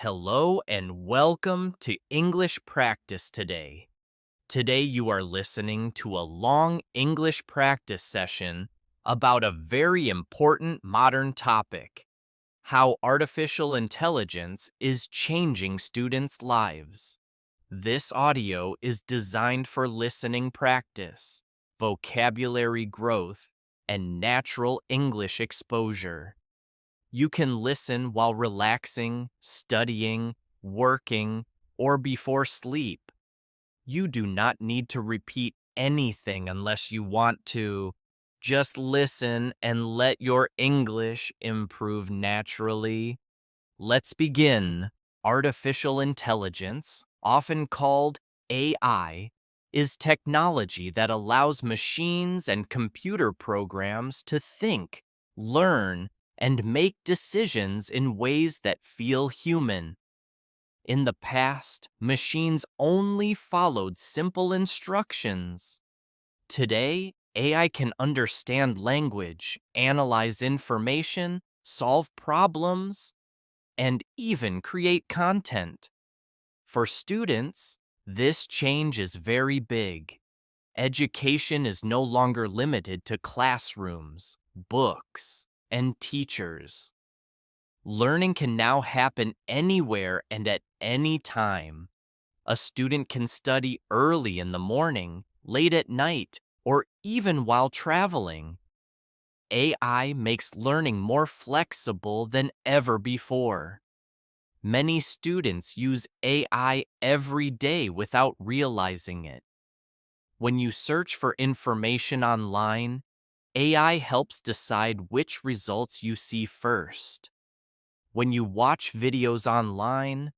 Hello and welcome to English Practice Today. Today you are listening to a long English practice session about a very important modern topic: how artificial intelligence is changing students' lives. This audio is designed for listening practice, vocabulary growth, and natural English exposure. You can listen while relaxing, studying, working, or before sleep. You do not need to repeat anything unless you want to. Just listen and let your English improve naturally. Let's begin. Artificial intelligence, often called AI, is technology that allows machines and computer programs to think, learn, and make decisions in ways that feel human. In the past, machines only followed simple instructions. Today, AI can understand language, analyze information, solve problems, and even create content. For students, this change is very big. Education is no longer limited to classrooms, books, and teachers. Learning can now happen anywhere and at any time. A student can study early in the morning, late at night, or even while traveling. AI makes learning more flexible than ever before. Many students use AI every day without realizing it. When you search for information online, AI helps decide which results you see first. When you watch videos online,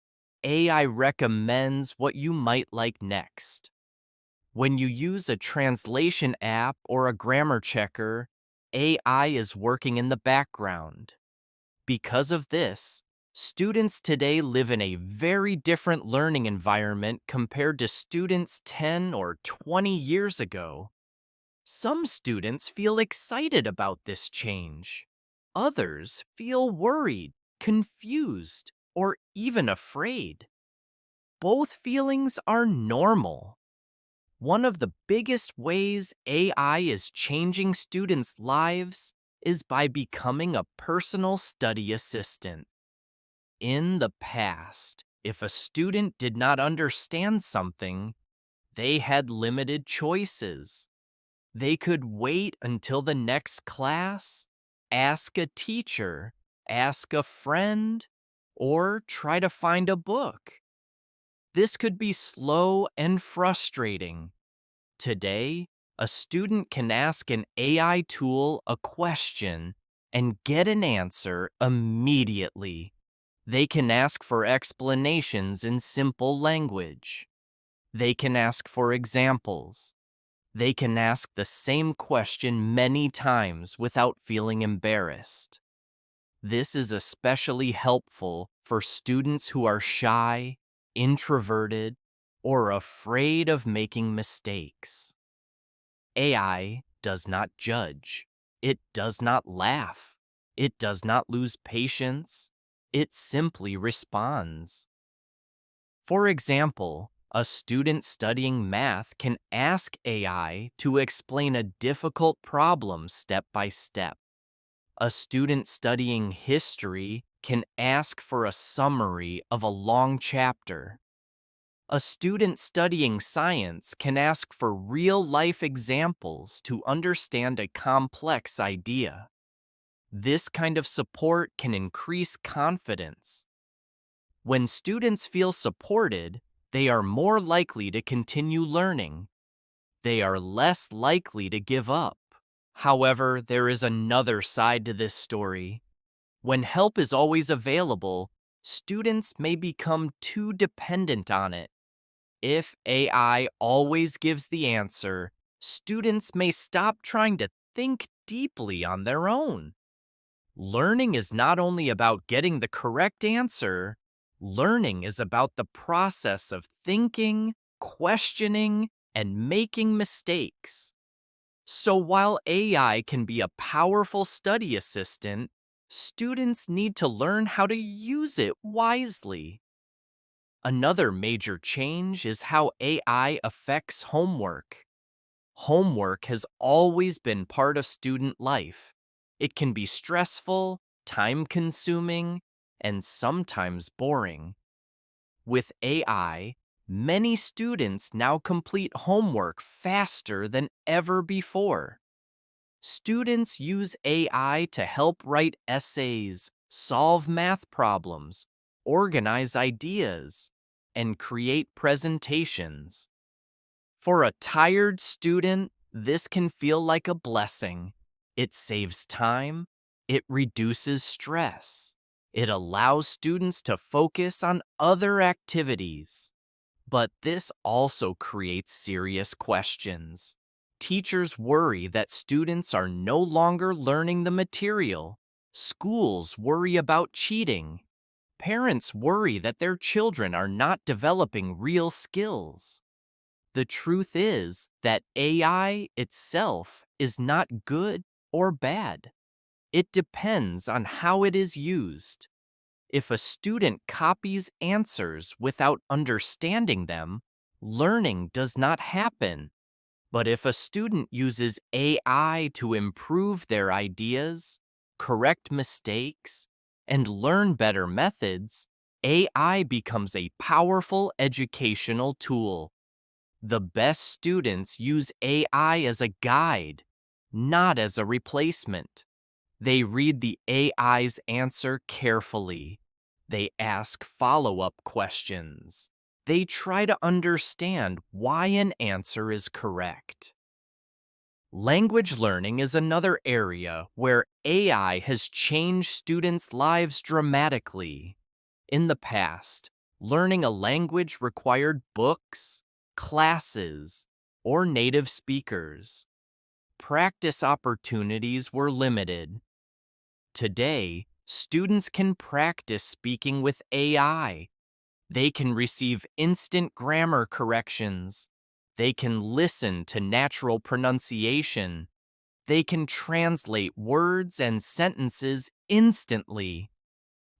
AI recommends what you might like next. When you use a translation app or a grammar checker, AI is working in the background. Because of this, students today live in a very different learning environment compared to students 10 or 20 years ago. Some students feel excited about this change. Others feel worried, confused, or even afraid. Both feelings are normal. One of the biggest ways AI is changing students' lives is by becoming a personal study assistant. In the past, if a student did not understand something, they had limited choices. They could wait until the next class, ask a teacher, ask a friend, or try to find a book. This could be slow and frustrating. Today, a student can ask an AI tool a question and get an answer immediately. They can ask for explanations in simple language. They can ask for examples. They can ask the same question many times without feeling embarrassed. This is especially helpful for students who are shy, introverted, or afraid of making mistakes. AI does not judge. It does not laugh. It does not lose patience. It simply responds. For example, a student studying math can ask AI to explain a difficult problem step by step. A student studying history can ask for a summary of a long chapter. A student studying science can ask for real-life examples to understand a complex idea. This kind of support can increase confidence. When students feel supported, they are more likely to continue learning. They are less likely to give up. However, there is another side to this story. When help is always available, students may become too dependent on it. If AI always gives the answer, students may stop trying to think deeply on their own. Learning is not only about getting the correct answer, learning is about the process of thinking, questioning, and making mistakes. So while AI can be a powerful study assistant, Students need to learn how to use it wisely. Another major change is how AI affects homework. Homework has always been part of student life. It can be stressful, time consuming, and sometimes boring. With AI, many students now complete homework faster than ever before. Students use AI to help write essays, solve math problems, organize ideas, and create presentations. For a tired student, this can feel like a blessing. It saves time, it reduces stress, it allows students to focus on other activities. But this also creates serious questions. Teachers worry that students are no longer learning the material. Schools worry about cheating. Parents worry that their children are not developing real skills. The truth is that AI itself is not good or bad. It depends on how it is used. If a student copies answers without understanding them, learning does not happen. But if a student uses AI to improve their ideas, correct mistakes, and learn better methods, AI becomes a powerful educational tool. The best students use AI as a guide, not as a replacement. They read the AI's answer carefully. They ask follow-up questions. They try to understand why an answer is correct. Language learning is another area where AI has changed students' lives dramatically. In the past, learning a language required books, classes, or native speakers. Practice opportunities were limited. Today, students can practice speaking with AI. They can receive instant grammar corrections. They can listen to natural pronunciation. They can translate words and sentences instantly.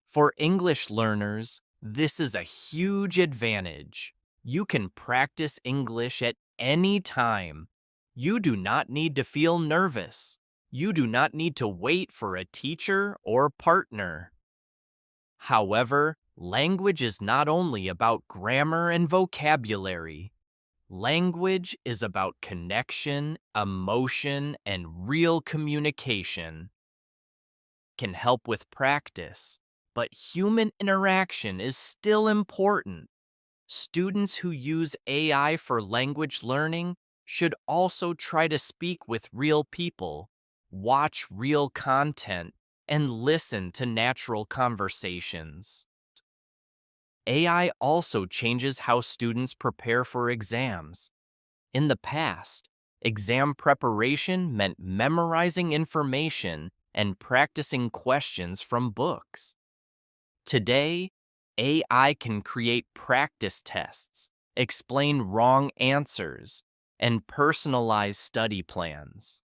For English learners, this is a huge advantage. You can practice English at any time. You do not need to feel nervous. You do not need to wait for a teacher or partner. However, language is not only about grammar and vocabulary. Language is about connection, emotion, and real communication. Can help with practice, but human interaction is still important. Students who use AI for language learning should also try to speak with real people, watch real content, and listen to natural conversations. AI also changes how students prepare for exams. In the past, exam preparation meant memorizing information and practicing questions from books. Today, AI can create practice tests, explain wrong answers, and personalize study plans.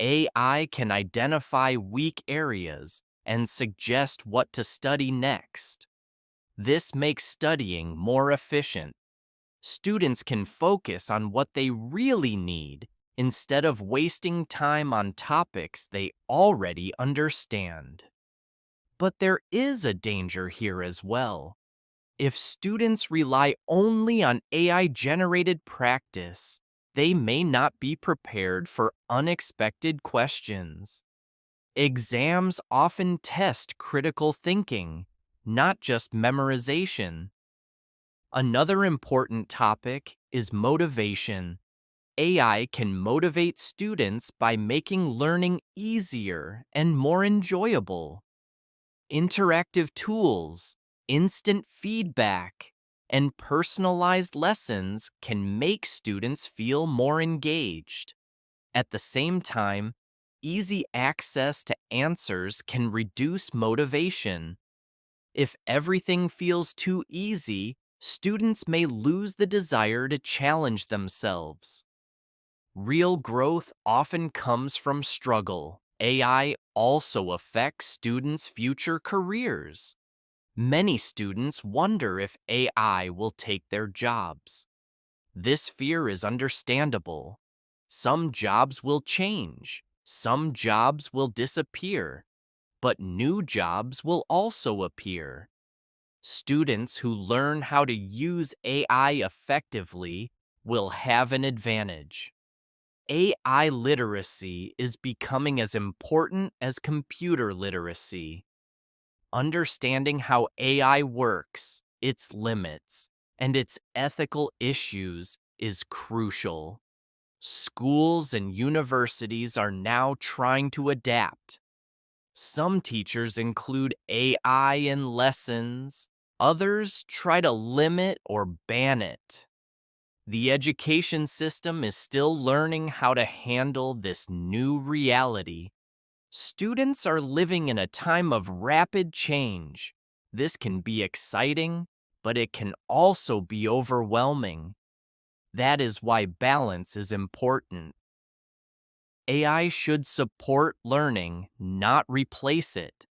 AI can identify weak areas and suggest what to study next. This makes studying more efficient. Students can focus on what they really need instead of wasting time on topics they already understand. But there is a danger here as well. If students rely only on AI-generated practice, they may not be prepared for unexpected questions. Exams often test critical thinking, not just memorization. Another important topic is motivation. AI can motivate students by making learning easier and more enjoyable. Interactive tools, instant feedback, and personalized lessons can make students feel more engaged. At the same time, easy access to answers can reduce motivation. If everything feels too easy, students may lose the desire to challenge themselves. Real growth often comes from struggle. AI also affects students' future careers. Many students wonder if AI will take their jobs. This fear is understandable. Some jobs will change, some jobs will disappear, but new jobs will also appear. Students who learn how to use AI effectively will have an advantage. AI literacy is becoming as important as computer literacy. Understanding how AI works, its limits, and its ethical issues is crucial. Schools and universities are now trying to adapt. Some teachers include AI in lessons, others try to limit or ban it. The education system is still learning how to handle this new reality. Students are living in a time of rapid change. This can be exciting, but it can also be overwhelming. That is why balance is important. AI should support learning, not replace it.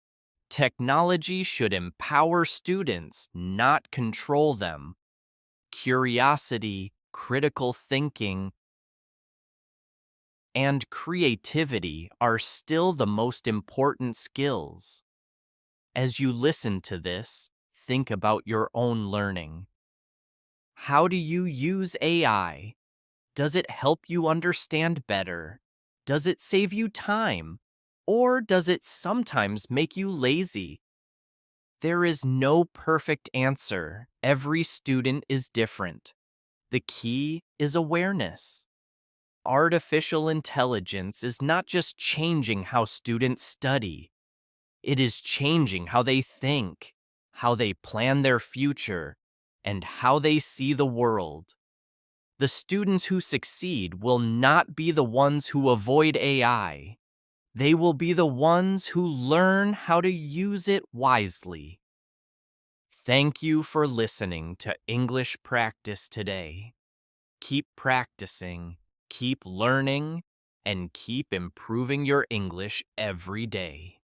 Technology should empower students, not control them. Curiosity, critical thinking, and creativity are still the most important skills. As you listen to this, think about your own learning. How do you use AI? Does it help you understand better? Does it save you time? Or does it sometimes make you lazy? There is no perfect answer. Every student is different. The key is awareness. Artificial intelligence is not just changing how students study, it is changing how they think, how they plan their future, and how they see the world. The students who succeed will not be the ones who avoid AI. They will be the ones who learn how to use it wisely. Thank you for listening to English Practice today. Keep practicing, keep learning, and keep improving your English every day.